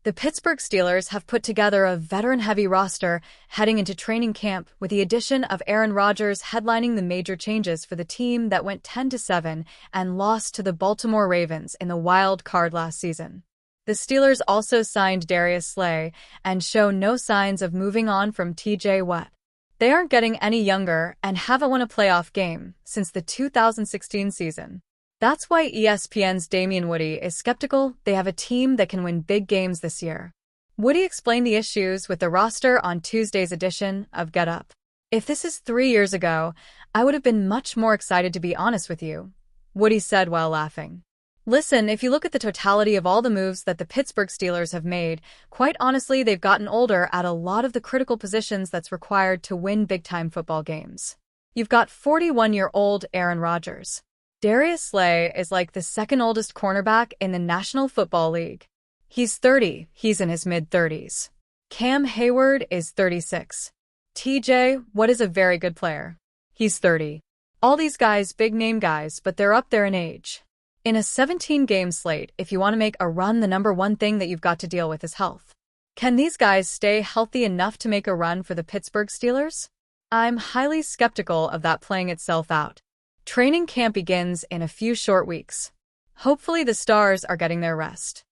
The Pittsburgh Steelers have put together a veteran-heavy roster heading into training camp, with the addition of Aaron Rodgers headlining the major changes for the team that went 10-7 and lost to the Baltimore Ravens in the wild card last season. The Steelers also signed Darius Slay and show no signs of moving on from TJ Watt. They aren't getting any younger and haven't won a playoff game since the 2016 season. That's why ESPN's Damian Woody is skeptical they have a team that can win big games this year. Woody explained the issues with the roster on Tuesday's edition of Get Up. "If this is 3 years ago, I would have been much more excited, to be honest with you," Woody said while laughing. "Listen, if you look at the totality of all the moves that the Pittsburgh Steelers have made, quite honestly, they've gotten older at a lot of the critical positions that's required to win big-time football games. You've got 41-year-old Aaron Rodgers. Darius Slay is like the second oldest cornerback in the National Football League. He's 30, he's in his mid-30s. Cam Hayward is 36. TJ Watt is a very good player. He's 30. All these guys, big-name guys, but they're up there in age. In a 17-game slate, if you want to make a run, the number one thing that you've got to deal with is health. Can these guys stay healthy enough to make a run for the Pittsburgh Steelers? I'm highly skeptical of that playing itself out. Training camp begins in a few short weeks. Hopefully the Stars are getting their rest."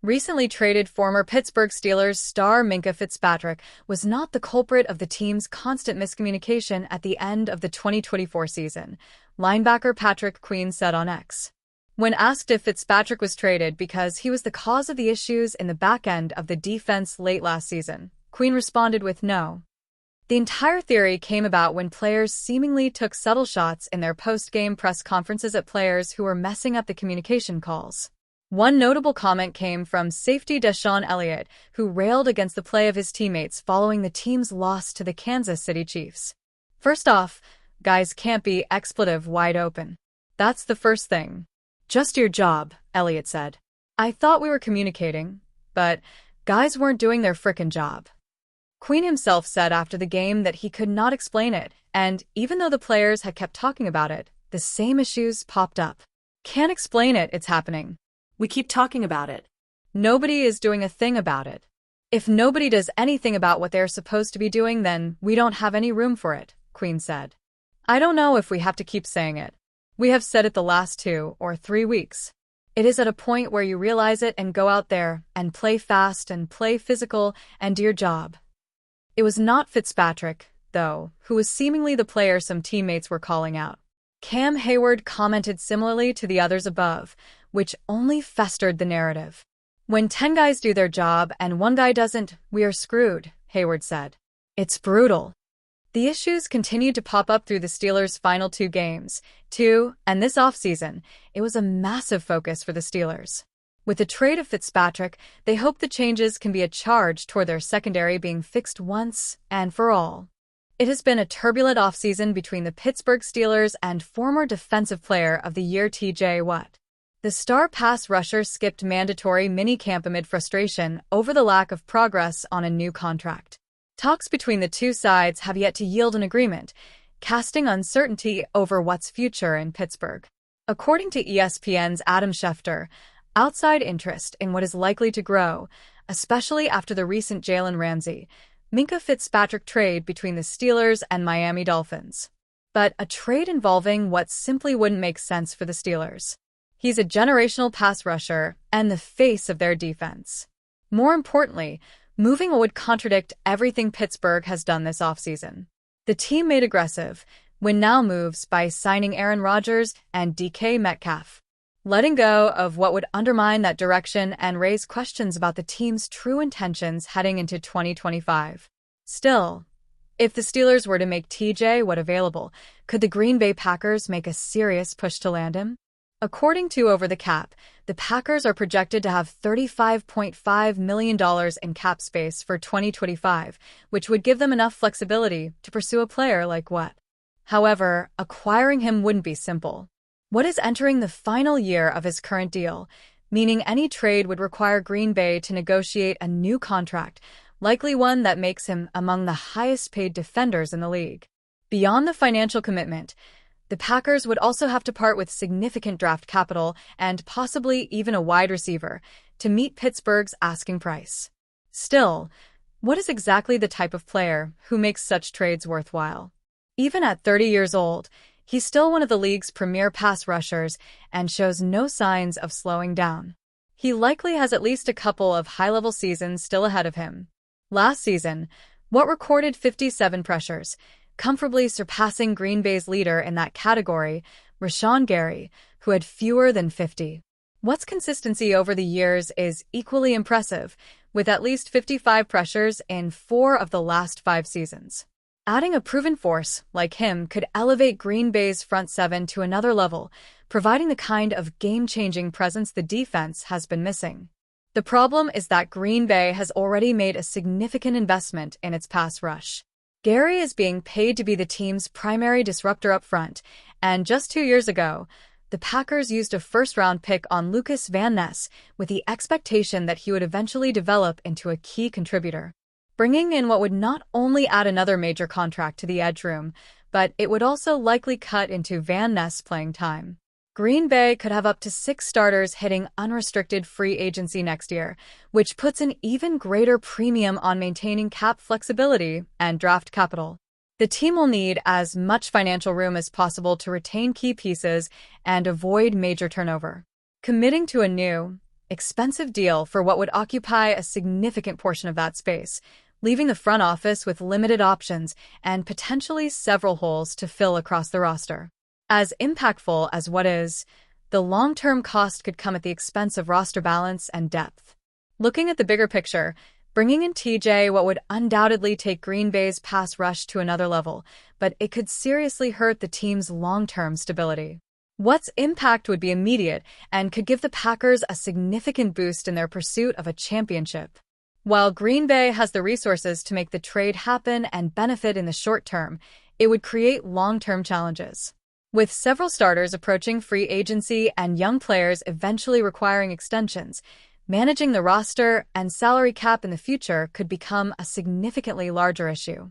Recently traded former Pittsburgh Steelers star Minkah Fitzpatrick was not the culprit of the team's constant miscommunication at the end of the 2024 season, linebacker Patrick Queen said on X. When asked if Fitzpatrick was traded because he was the cause of the issues in the back end of the defense late last season, Queen responded with no. The entire theory came about when players seemingly took subtle shots in their post-game press conferences at players who were messing up the communication calls. One notable comment came from safety Deshaun Elliott, who railed against the play of his teammates following the team's loss to the Kansas City Chiefs. "First off, guys can't be expletive wide open. That's the first thing. Just your job," Elliott said. "I thought we were communicating, but guys weren't doing their frickin' job." Queen himself said after the game that he could not explain it, and even though the players had kept talking about it, the same issues popped up. "Can't explain it, it's happening. We keep talking about it. Nobody is doing a thing about it. If nobody does anything about what they're supposed to be doing, then we don't have any room for it," Queen said. "I don't know if we have to keep saying it. We have said it the last 2 or 3 weeks. It is at a point where you realize it and go out there and play fast and play physical and do your job." It was not Fitzpatrick, though, who was seemingly the player some teammates were calling out. Cam Hayward commented similarly to the others above, which only festered the narrative. "When 10 guys do their job and 1 guy doesn't, we are screwed," Hayward said. "It's brutal." The issues continued to pop up through the Steelers' final 2 games, and this offseason, it was a massive focus for the Steelers. With the trade of Fitzpatrick, they hope the changes can be a charge toward their secondary being fixed once and for all. It has been a turbulent offseason between the Pittsburgh Steelers and former Defensive Player of the Year TJ Watt. The star pass rusher skipped mandatory minicamp amid frustration over the lack of progress on a new contract. Talks between the two sides have yet to yield an agreement, casting uncertainty over Watt's future in Pittsburgh. According to ESPN's Adam Schefter, outside interest in what is likely to grow, especially after the recent Jalen Ramsey, Minkah Fitzpatrick trade between the Steelers and Miami Dolphins. But a trade involving what simply wouldn't make sense for the Steelers. He's a generational pass rusher and the face of their defense. More importantly, moving would contradict everything Pittsburgh has done this offseason. The team made aggressive, win-now moves by signing Aaron Rodgers and DK Metcalf, letting go of what would undermine that direction and raise questions about the team's true intentions heading into 2025. Still, if the Steelers were to make TJ Watt available, could the Green Bay Packers make a serious push to land him? According to Over the Cap, the Packers are projected to have $35.5 million in cap space for 2025, which would give them enough flexibility to pursue a player like Watt. However, acquiring him wouldn't be simple. Watt is entering the final year of his current deal, meaning any trade would require Green Bay to negotiate a new contract, likely one that makes him among the highest-paid defenders in the league. Beyond the financial commitment, The Packers would also have to part with significant draft capital and possibly even a wide receiver to meet Pittsburgh's asking price. Still, what is exactly the type of player who makes such trades worthwhile? Even at 30 years old, he's still one of the league's premier pass rushers and shows no signs of slowing down. He likely has at least a couple of high-level seasons still ahead of him. Last season, Watt recorded 57 pressures, comfortably surpassing Green Bay's leader in that category, Rashawn Gary, who had fewer than 50. Watt's consistency over the years is equally impressive, with at least 55 pressures in 4 of the last 5 seasons. Adding a proven force like him could elevate Green Bay's front seven to another level, providing the kind of game-changing presence the defense has been missing. The problem is that Green Bay has already made a significant investment in its pass rush. Gary is being paid to be the team's primary disruptor up front, and just 2 years ago, the Packers used a first-round pick on Lucas Van Ness with the expectation that he would eventually develop into a key contributor, bringing in what would not only add another major contract to the edge room, but it would also likely cut into Van Ness' playing time. Green Bay could have up to 6 starters hitting unrestricted free agency next year, which puts an even greater premium on maintaining cap flexibility and draft capital. The team will need as much financial room as possible to retain key pieces and avoid major turnover. Committing to a new, expensive deal for what would occupy a significant portion of that space, leaving the front office with limited options and potentially several holes to fill across the roster. As impactful as what is, the long-term cost could come at the expense of roster balance and depth. Looking at the bigger picture, bringing in TJ Watt would undoubtedly take Green Bay's pass rush to another level, but it could seriously hurt the team's long-term stability. Watt's impact would be immediate and could give the Packers a significant boost in their pursuit of a championship. While Green Bay has the resources to make the trade happen and benefit in the short term, it would create long-term challenges. With several starters approaching free agency and young players eventually requiring extensions, managing the roster and salary cap in the future could become a significantly larger issue.